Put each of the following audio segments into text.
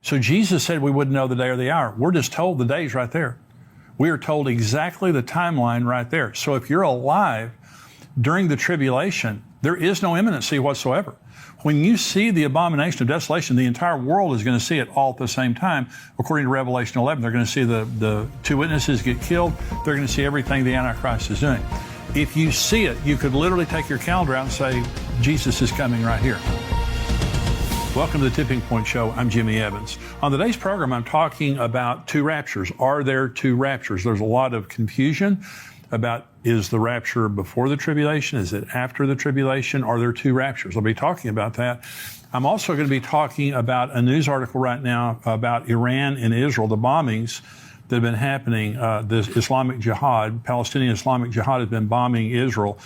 So Jesus said we wouldn't know the day or the hour. We're just told the day's right there. We are told exactly the timeline right there. So if you're alive during the tribulation, there is no imminency whatsoever. When you see the abomination of desolation, the entire world is going to see it all at the same time. According to Revelation 11, they're going to see the two witnesses get killed. They're going to see everything the Antichrist is doing. If you see it, you could literally take your calendar out and say, Jesus is coming right here. Welcome to the Tipping Point Show. I'm Jimmy Evans. On today's program, I'm talking about two raptures. Are there two raptures? There's a lot of confusion about, is the rapture before the tribulation? Is it after the tribulation? Are there two raptures? I'll be talking about that. I'm also going to be talking about a news article right now about Iran and Israel, the bombings that have been happening. The Islamic Jihad, Palestinian Islamic Jihad, has been bombing Israel.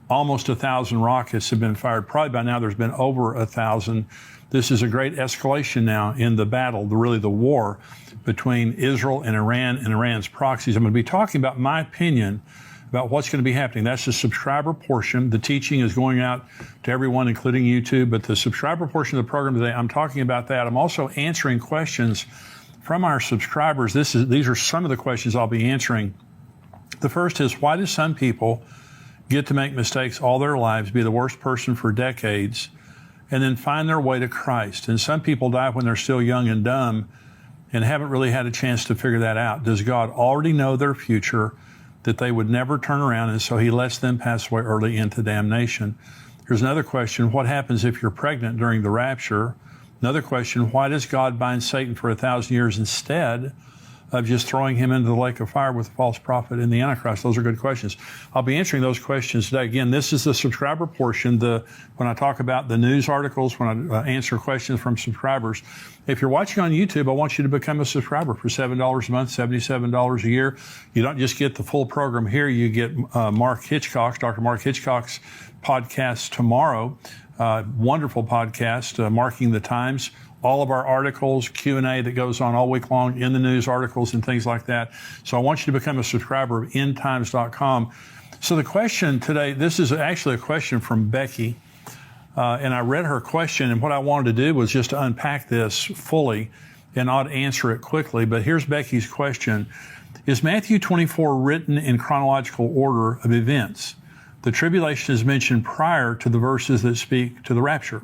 Almost 1,000 rockets have been fired. Probably by now there's been over 1,000. This is a great escalation now in the battle, really the war between Israel and Iran's proxies. I'm going to be talking about my opinion about what's going to be happening. That's the subscriber portion. The teaching is going out to everyone, including YouTube, but the subscriber portion of the program today, I'm talking about that. I'm also answering questions from our subscribers. These are some of the questions I'll be answering. The first is, why do some people get to make mistakes all their lives, be the worst person for decades, and then find their way to Christ? And some people die when they're still young and dumb and haven't really had a chance to figure that out. Does God already know their future, that they would never turn around, and so he lets them pass away early into damnation? Here's another question. What happens if you're pregnant during the rapture? Another question. Why does God bind Satan for 1,000 years instead of just throwing him into the lake of fire with the false prophet and the Antichrist? Those are good questions. I'll be answering those questions today. Again, this is the subscriber portion. When I talk about the news articles, when I answer questions from subscribers. If you're watching on YouTube, I want you to become a subscriber for $7 a month, $77 a year. You don't just get the full program here. You get Dr. Mark Hitchcock's podcast tomorrow. Wonderful podcast, Marking the Times. All of our articles, Q&A that goes on all week long in the news articles and things like that. So I want you to become a subscriber of endtimes.com. So the question today, this is actually a question from Becky. And I read her question, and what I wanted to do was just to unpack this fully and not answer it quickly. But here's Becky's question. Is Matthew 24 written in chronological order of events? The tribulation is mentioned prior to the verses that speak to the rapture.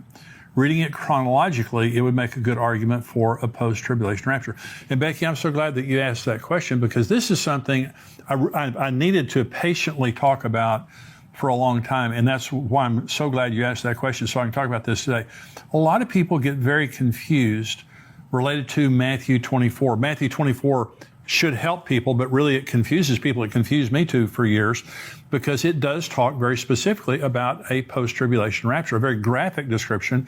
Reading it chronologically, it would make a good argument for a post-tribulation rapture. And Becky, I'm so glad that you asked that question, because this is something I needed to patiently talk about for a long time. And that's why I'm so glad you asked that question, so I can talk about this today. A lot of people get very confused related to Matthew 24. Matthew 24 should help people, but really it confuses people. It confused me too for years, because it does talk very specifically about a post-tribulation rapture, a very graphic description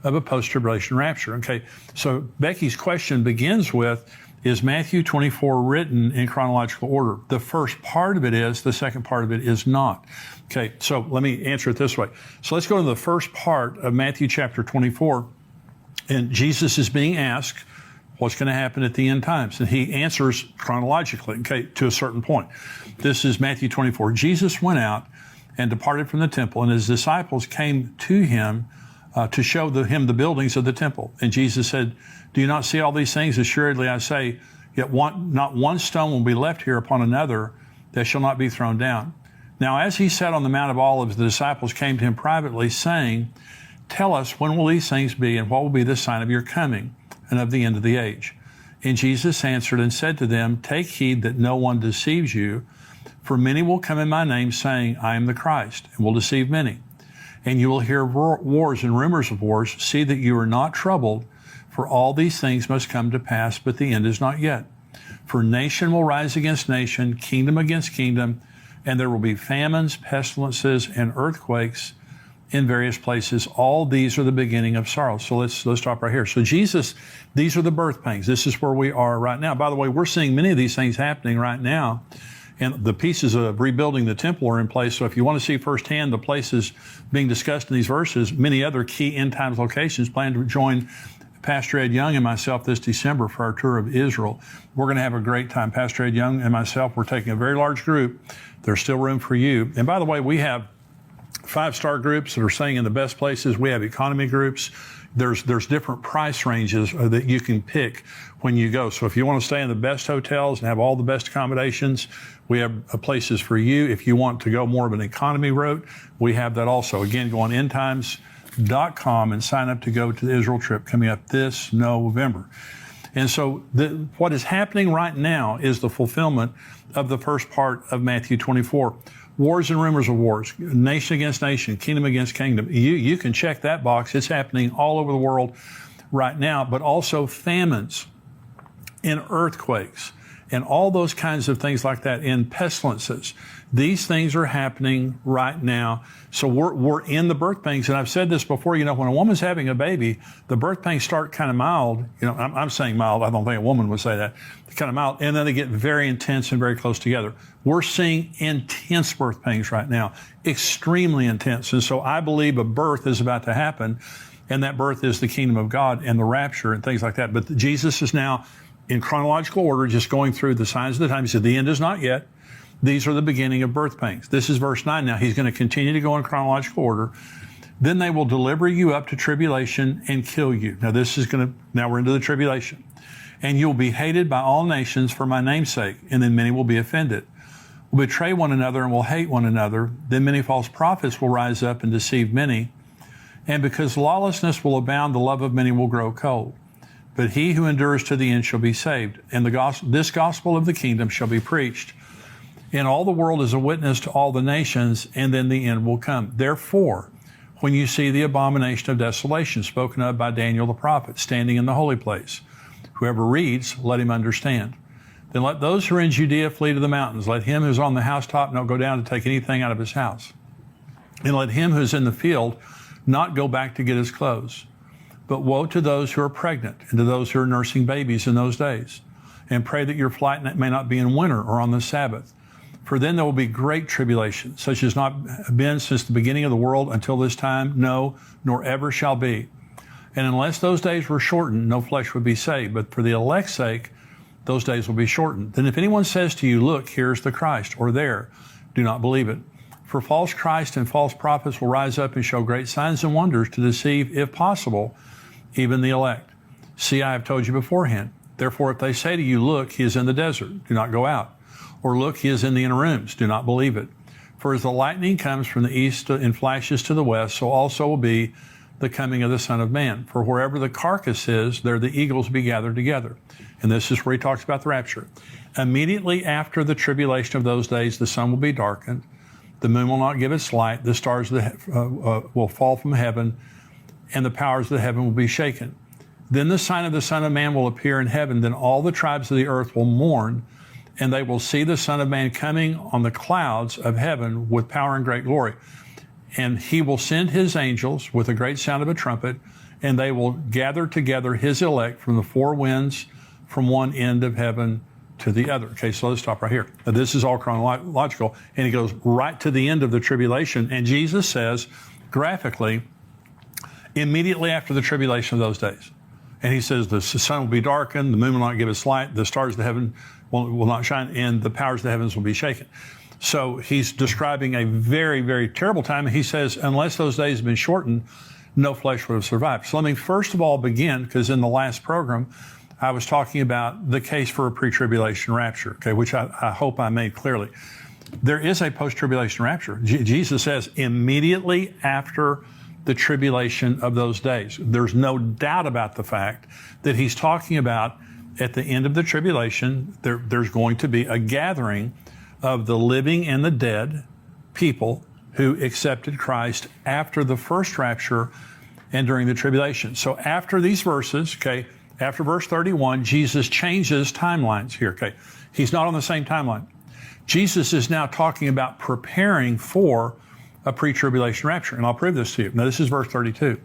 of a post-tribulation rapture. Okay, so Becky's question begins with, is Matthew 24 written in chronological order? The first part of it is, the second part of it is not. Okay, so let me answer it this way. So let's go to the first part of Matthew chapter 24, and Jesus is being asked, what's going to happen at the end times? And he answers chronologically, okay, to a certain point. This is Matthew 24. Jesus went out and departed from the temple, and his disciples came to him to show him the buildings of the temple. And Jesus said, do you not see all these things? Assuredly I say, yet not one stone will be left here upon another that shall not be thrown down. Now as he sat on the Mount of Olives, the disciples came to him privately, saying, tell us, when will these things be, and what will be the sign of your coming and of the end of the age? And Jesus answered and said to them, take heed that no one deceives you, for many will come in my name, saying, I am the Christ, and will deceive many. And you will hear wars and rumors of wars. See that you are not troubled, for all these things must come to pass, but the end is not yet. For nation will rise against nation, kingdom against kingdom, and there will be famines, pestilences, and earthquakes in various places. All these are the beginning of sorrow. So let's stop right here. So Jesus, these are the birth pangs. This is where we are right now. By the way, we're seeing many of these things happening right now, and the pieces of rebuilding the temple are in place. So if you want to see firsthand the places being discussed in these verses, many other key end times locations, plan to join Pastor Ed Young and myself this December for our tour of Israel. We're going to have a great time. Pastor Ed Young and myself, we're taking a very large group. There's still room for you. And by the way, we have 5-star groups that are staying in the best places. We have economy groups. There's different price ranges that you can pick when you go. So if you want to stay in the best hotels and have all the best accommodations, we have places for you. If you want to go more of an economy route, we have that also. Again, go on endtimes.com and sign up to go to the Israel trip coming up this November. And so what is happening right now is the fulfillment of the first part of Matthew 24. Wars and rumors of wars, nation against nation, kingdom against kingdom. You can check that box. It's happening all over the world right now, but also famines and earthquakes and all those kinds of things like that, and pestilences. These things are happening right now. So we're in the birth pains. And I've said this before, when a woman's having a baby, the birth pains start kind of mild. I'm saying mild. I don't think a woman would say that. Kind of mild. And then they get very intense and very close together. We're seeing intense birth pains right now, extremely intense. And so I believe a birth is about to happen. And that birth is the kingdom of God and the rapture and things like that. But Jesus is now in chronological order, just going through the signs of the time. He said, the end is not yet. These are the beginning of birth pains. This is verse 9 now. He's going to continue to go in chronological order. Then they will deliver you up to tribulation and kill you. Now we're into the tribulation. And you'll be hated by all nations for my name's sake. And then many will be offended. Will betray one another and will hate one another. Then many false prophets will rise up and deceive many. And because lawlessness will abound, the love of many will grow cold. But he who endures to the end shall be saved. And this gospel of the kingdom shall be preached in all the world as a witness to all the nations, and then the end will come. Therefore, when you see the abomination of desolation spoken of by Daniel the prophet standing in the holy place, whoever reads, let him understand. Then let those who are in Judea flee to the mountains. Let him who's on the housetop not go down to take anything out of his house. And let him who's in the field not go back to get his clothes. But woe to those who are pregnant and to those who are nursing babies in those days. And pray that your flight may not be in winter or on the Sabbath. For then there will be great tribulation, such as not been since the beginning of the world until this time, no, nor ever shall be. And unless those days were shortened, no flesh would be saved. But for the elect's sake, those days will be shortened. Then if anyone says to you, look, here's the Christ, or there, do not believe it. For false Christ and false prophets will rise up and show great signs and wonders to deceive, if possible, even the elect. See, I have told you beforehand. Therefore, if they say to you, look, he is in the desert, do not go out. Or look, he is in the inner rooms, do not believe it. For as the lightning comes from the east and flashes to the west, so also will be the coming of the Son of Man. For wherever the carcass is, there the eagles be gathered together. And this is where he talks about the rapture. Immediately after the tribulation of those days, the sun will be darkened, the moon will not give its light, the stars will fall from heaven, and the powers of the heaven will be shaken. Then the sign of the Son of Man will appear in heaven. Then all the tribes of the earth will mourn, and they will see the Son of Man coming on the clouds of heaven with power and great glory. And he will send his angels with a great sound of a trumpet, and they will gather together his elect from the four winds, from one end of heaven to the other. Okay, so let's stop right here. Now, this is all chronological, and he goes right to the end of the tribulation. And Jesus says, graphically, immediately after the tribulation of those days. And he says the sun will be darkened, the moon will not give its light, the stars of the heaven will not shine, and the powers of the heavens will be shaken. So he's describing a very, very terrible time. And he says, unless those days have been shortened, no flesh would have survived. So let me first of all begin, because in the last program, I was talking about the case for a pre-tribulation rapture, okay, which I hope I made clearly. There is a post-tribulation rapture. Jesus says immediately after the tribulation of those days. There's no doubt about the fact that he's talking about at the end of the tribulation, there's going to be a gathering of the living and the dead people who accepted Christ after the first rapture and during the tribulation. So after these verses, okay, after verse 31, Jesus changes timelines here, okay? He's not on the same timeline. Jesus is now talking about preparing for a pre-tribulation rapture, and I'll prove this to you. Now, this is verse 32.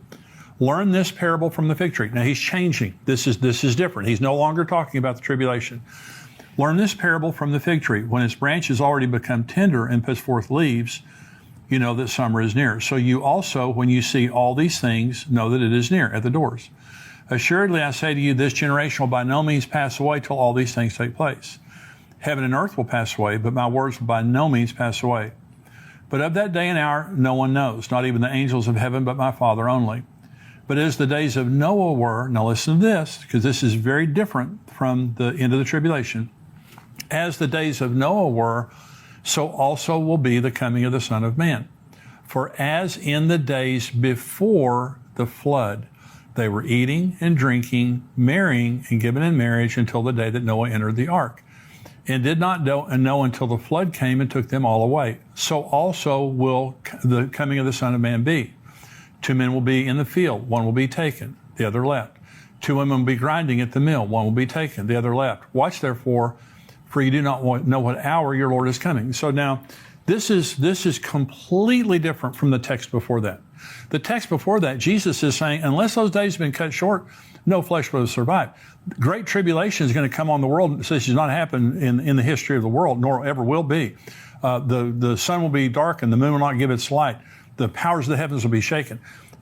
Learn this parable from the fig tree. Now, he's changing. This is different. He's no longer talking about the tribulation. Learn this parable from the fig tree. When its branch has already become tender and puts forth leaves, you know that summer is near. So you also, when you see all these things, know that it is near at the doors. Assuredly, I say to you, this generation will by no means pass away till all these things take place. Heaven and earth will pass away, but my words will by no means pass away. But of that day and hour, no one knows, not even the angels of heaven, but my Father only. But as the days of Noah were, now listen to this, because this is very different from the end of the tribulation. As the days of Noah were, so also will be the coming of the Son of Man. For as in the days before the flood, they were eating and drinking, marrying and giving in marriage until the day that Noah entered the ark, and did not know until the flood came and took them all away. So also will the coming of the Son of Man be. 2 men will be in the field, one will be taken, the other left. 2 women will be grinding at the mill, one will be taken, the other left. Watch therefore, for you do not know what hour your Lord is coming. So now, this is completely different from the text before that. The text before that, Jesus is saying, unless those days have been cut short, no flesh will survive. Great tribulation is going to come on the world. This has not happened in the history of the world, nor ever will be. The sun will be darkened, the moon will not give its light. The powers of the heavens will be shaken.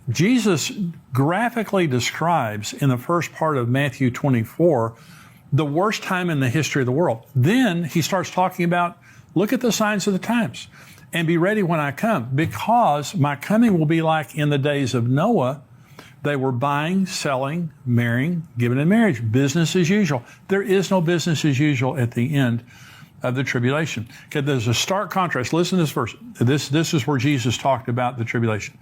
Jesus graphically describes in the first part of Matthew 24 the worst time in the history of the world. Then he starts talking about, look at the signs of the times and be ready when I come, because my coming will be like in the days of Noah. They were buying, selling, marrying, giving in marriage, business as usual. There is no business as usual at the end of the tribulation. Okay, there's a stark contrast. Listen to this verse. This is where Jesus talked about the tribulation.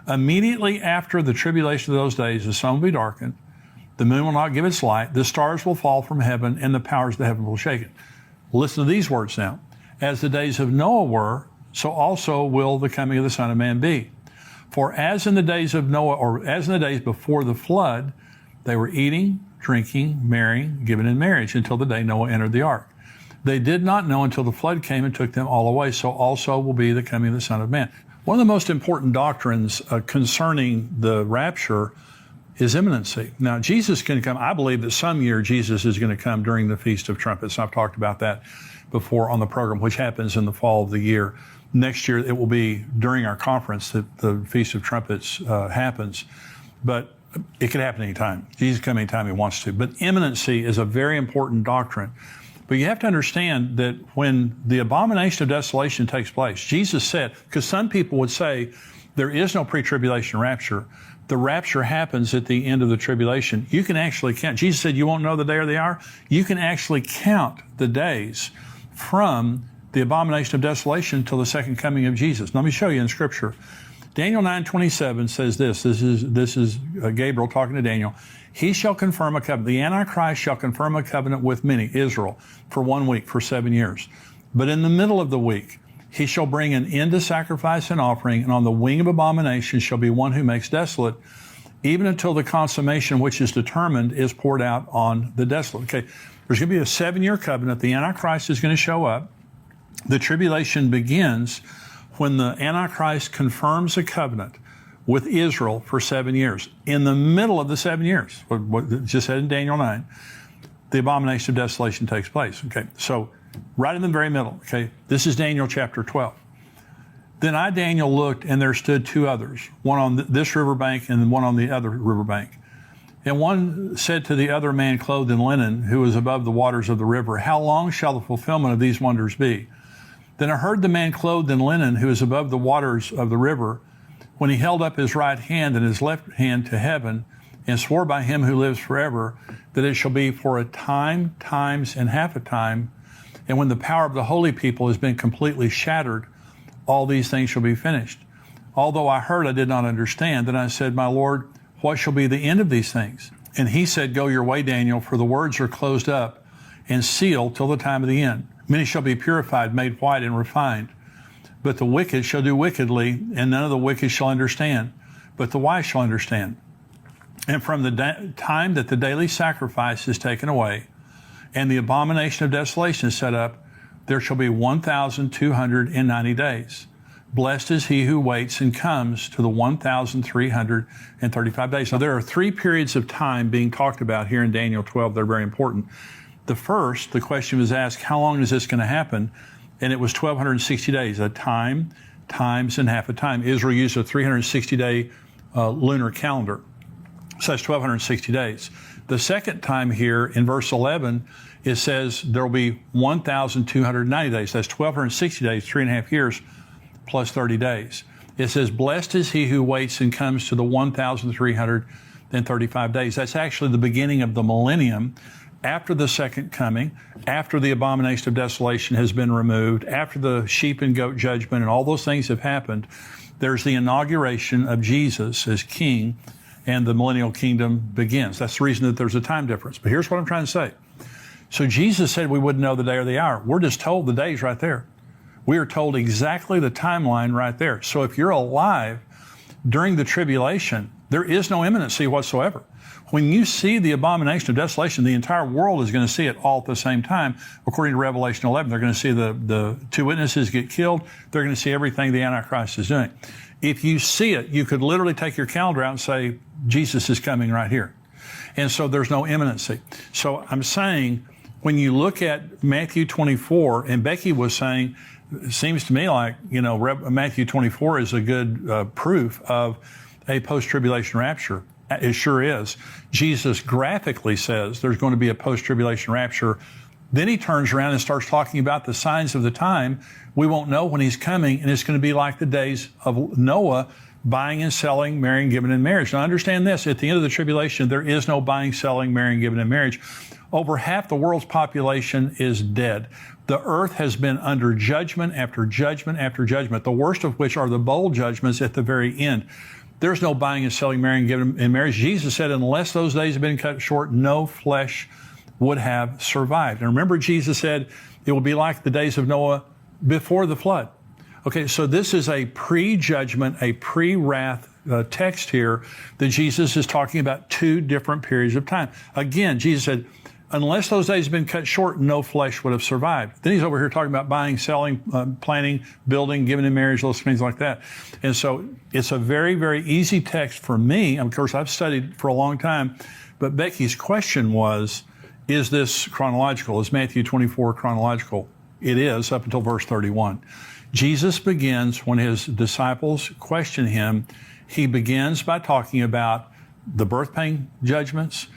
Immediately after the tribulation of those days, the sun will be darkened, the moon will not give its light, the stars will fall from heaven, and the powers of the heaven will shake it. Listen to these words now. As the days of Noah were, so also will the coming of the Son of Man be. For as in the days of Noah, or as in the days before the flood, they were eating, drinking, marrying, giving in marriage until the day Noah entered the ark. They did not know until the flood came and took them all away. So also will be the coming of the Son of Man. One of the most important doctrines concerning the rapture is imminency. Now, Jesus can come. I believe that some year Jesus is going to come during the Feast of Trumpets. I've talked about that before on the program, which happens in the fall of the year. Next year, it will be during our conference that the Feast of Trumpets happens. But it could happen anytime. Jesus can come anytime he wants to. But imminency is a very important doctrine. But you have to understand that when the abomination of desolation takes place, Jesus said, because some people would say there is no pre-tribulation rapture. The rapture happens at the end of the tribulation. You can actually count. Jesus said you won't know the day or the hour. You can actually count the days from the abomination of desolation until the second coming of Jesus. Let me show you in Scripture. Daniel 9:27 says this. This is Gabriel talking to Daniel. He shall confirm a covenant. The Antichrist shall confirm a covenant with many, Israel, for 1 week, for 7 years. But in the middle of the week, he shall bring an end to sacrifice and offering, and on the wing of abomination shall be one who makes desolate, even until the consummation which is determined is poured out on the desolate. Okay, there's going to be a 7-year covenant. The Antichrist is going to show up. The tribulation begins when the Antichrist confirms a covenant with Israel for 7 years. In the middle of the 7 years, what just said in Daniel 9, the abomination of desolation takes place. Okay, so right in the very middle. Okay, this is Daniel chapter 12. Then I, Daniel, looked, and there stood 2 others, one on this riverbank and one on the other riverbank. And one said to the other man clothed in linen, who was above the waters of the river, how long shall the fulfillment of these wonders be? Then I heard the man clothed in linen, who is above the waters of the river, when he held up his right hand and his left hand to heaven, and swore by him who lives forever, that it shall be for a time, times, and half a time, and when the power of the holy people has been completely shattered, all these things shall be finished. Although I heard, I did not understand. Then I said, my Lord, what shall be the end of these things? And he said, go your way, Daniel, for the words are closed up and sealed till the time of the end. Many shall be purified, made white, and refined. But the wicked shall do wickedly, and none of the wicked shall understand, but the wise shall understand. And from the time that the daily sacrifice is taken away, and the abomination of desolation is set up, there shall be 1,290 days. Blessed is he who waits and comes to the 1,335 days. Now, there are 3 periods of time being talked about here in Daniel 12. They're very important. The first, the question was asked, how long is this going to happen? And it was 1,260 days, a time, times, and half a time. Israel used a 360-day lunar calendar. So that's 1,260 days. The second time here in verse 11, it says there will be 1,290 days. That's 1,260 days, 3.5 years, plus 30 days. It says, blessed is he who waits and comes to the 1,335 days. That's actually the beginning of the millennium, after the second coming, after the abomination of desolation has been removed, after the sheep and goat judgment and all those things have happened. There's the inauguration of Jesus as king, and the millennial kingdom begins. That's the reason that there's a time difference. But here's what I'm trying to say. So Jesus said we wouldn't know the day or the hour. We're just told the day's right there. We are told exactly the timeline right there. So if you're alive during the tribulation, there is no imminency whatsoever. When you see the abomination of desolation, the entire world is going to see it all at the same time. According to Revelation 11, they're going to see the two witnesses get killed. They're going to see everything the Antichrist is doing. If you see it, you could literally take your calendar out and say, Jesus is coming right here. And so there's no imminency. So I'm saying, when you look at Matthew 24, and Becky was saying, it seems to me like, Matthew 24 is a good proof of a post-tribulation rapture. It sure is. Jesus graphically says there's going to be a post-tribulation rapture. Then he turns around and starts talking about the signs of the time. We won't know when he's coming, and it's going to be like the days of Noah, buying and selling, marrying, giving in marriage. Now understand this, at the end of the tribulation, there is no buying, selling, marrying, giving in marriage. Over half the world's population is dead. The earth has been under judgment after judgment after judgment, the worst of which are the bowl judgments at the very end. There's no buying and selling, marrying, giving in marriage. Jesus said, unless those days have been cut short, no flesh would have survived. And remember, Jesus said, it will be like the days of Noah before the flood. Okay, so this is a pre-judgment, a pre-wrath text here that Jesus is talking about two different periods of time. Again, Jesus said, unless those days have been cut short, no flesh would have survived. Then he's over here talking about buying, selling, planning, building, giving in marriage, those things like that. And so it's a very, very easy text for me. Of course, I've studied for a long time, but Becky's question was, is this chronological? Is Matthew 24 chronological? It is, up until verse 31. Jesus begins, when his disciples question him, he begins by talking about the birth pain judgments,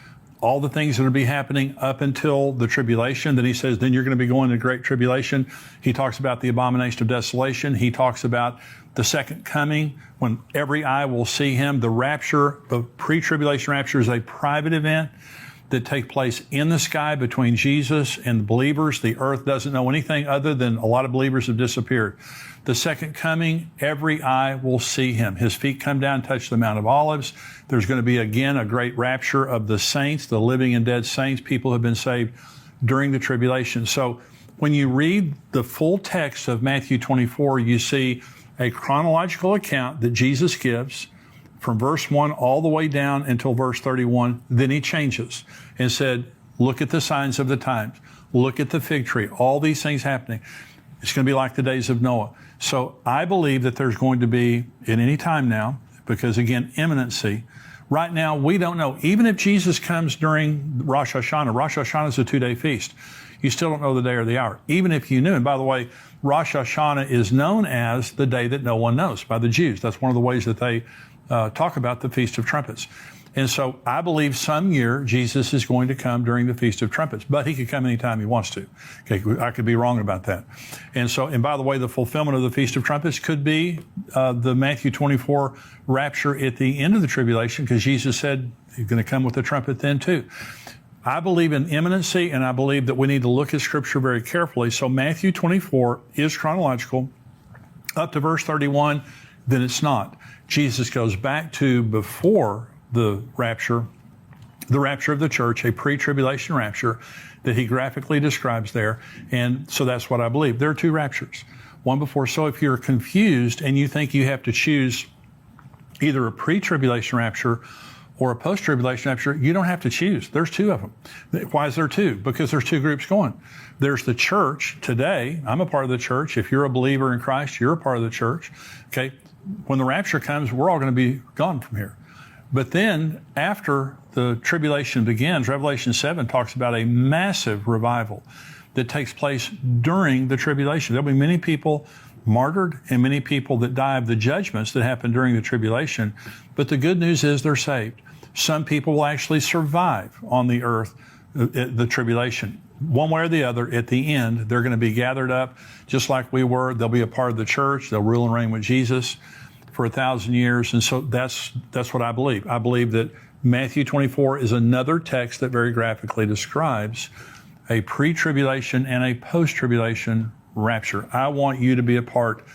all the things that will be happening up until the tribulation. Then he says, then you're going to be going to great tribulation. He talks about the abomination of desolation. He talks about the second coming, when every eye will see him. The rapture, the pre-tribulation rapture, is a private event that takes place in the sky between Jesus and the believers. The earth doesn't know anything other than a lot of believers have disappeared. The second coming, every eye will see him. His feet come down and touch the Mount of Olives. There's going to be, again, a great rapture of the saints, the living and dead saints. People have been saved during the tribulation. So when you read the full text of Matthew 24, you see a chronological account that Jesus gives from verse 1 all the way down until verse 31. Then he changes and said, look at the signs of the times. Look at the fig tree. All these things happening. It's going to be like the days of Noah. So I believe that there's going to be, at any time now, because again, imminency. Right now, we don't know. Even if Jesus comes during Rosh Hashanah is a 2-day feast. You still don't know the day or the hour. Even if you knew. And by the way, Rosh Hashanah is known as the day that no one knows by the Jews. That's one of the ways that they talk about the Feast of Trumpets. And so I believe some year Jesus is going to come during the Feast of Trumpets, but he could come anytime he wants to. Okay, I could be wrong about that. And so, and by the way, the fulfillment of the Feast of Trumpets could be the Matthew 24 rapture at the end of the tribulation, because Jesus said he's going to come with a trumpet then too. I believe in imminency, and I believe that we need to look at Scripture very carefully. So Matthew 24 is chronological up to verse 31, then it's not. Jesus goes back to before the rapture of the church, a pre-tribulation rapture that he graphically describes there. And so that's what I believe. There are two raptures, one before. So if you're confused and you think you have to choose either a pre-tribulation rapture or a post-tribulation rapture, you don't have to choose. There's two of them. Why is there two? Because there's two groups going. There's the church today. I'm a part of the church. If you're a believer in Christ, you're a part of the church. Okay. When the rapture comes, we're all going to be gone from here. But then after the tribulation begins, Revelation 7 talks about a massive revival that takes place during the tribulation. There'll be many people martyred and many people that die of the judgments that happen during the tribulation. But the good news is they're saved. Some people will actually survive on the earth, the tribulation. One way or the other, at the end, they're going to be gathered up just like we were. They'll be a part of the church. They'll rule and reign with Jesus. for 1,000 years. And so that's what I believe. I believe that Matthew 24 is another text that very graphically describes a pre-tribulation and a post-tribulation rapture. I want you to be a part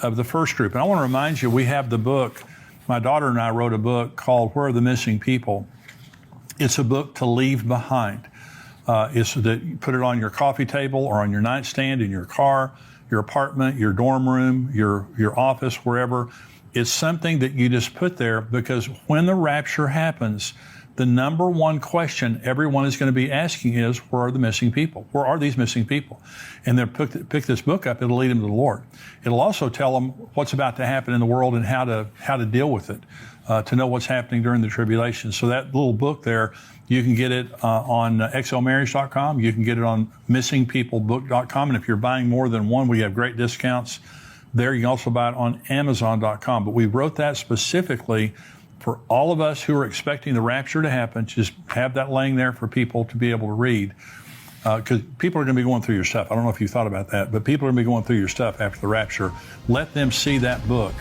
of the first group. And I want to remind you, we have the book. My daughter and I wrote a book called Where Are the Missing People? It's a book to leave behind. It's that you put it on your coffee table or on your nightstand, in your car, your apartment, your dorm room, your office, wherever. It's something that you just put there because when the rapture happens, the number one question everyone is going to be asking is, where are the missing people? Where are these missing people? And they'll pick this book up. It'll lead them to the Lord. It'll also tell them what's about to happen in the world and how to deal with it, to know what's happening during the tribulation. So that little book there, you can get it on xlmarriage.com. You can get it on missingpeoplebook.com. And if you're buying more than one, we have great discounts there. You can also buy it on amazon.com. But we wrote that specifically for all of us who are expecting the rapture to happen. Just have that laying there for people to be able to read. Because people are going to be going through your stuff. I don't know if you thought about that, but people are going to be going through your stuff after the rapture. Let them see that book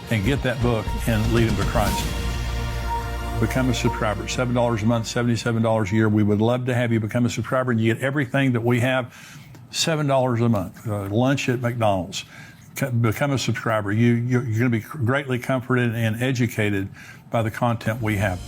and get that book and lead them to Christ. Become a subscriber. $7 a month, $77 a year. We would love to have you become a subscriber, and you get everything that we have, $7 a month. Lunch at McDonald's. Become a subscriber. You're going to be greatly comforted and educated by the content we have.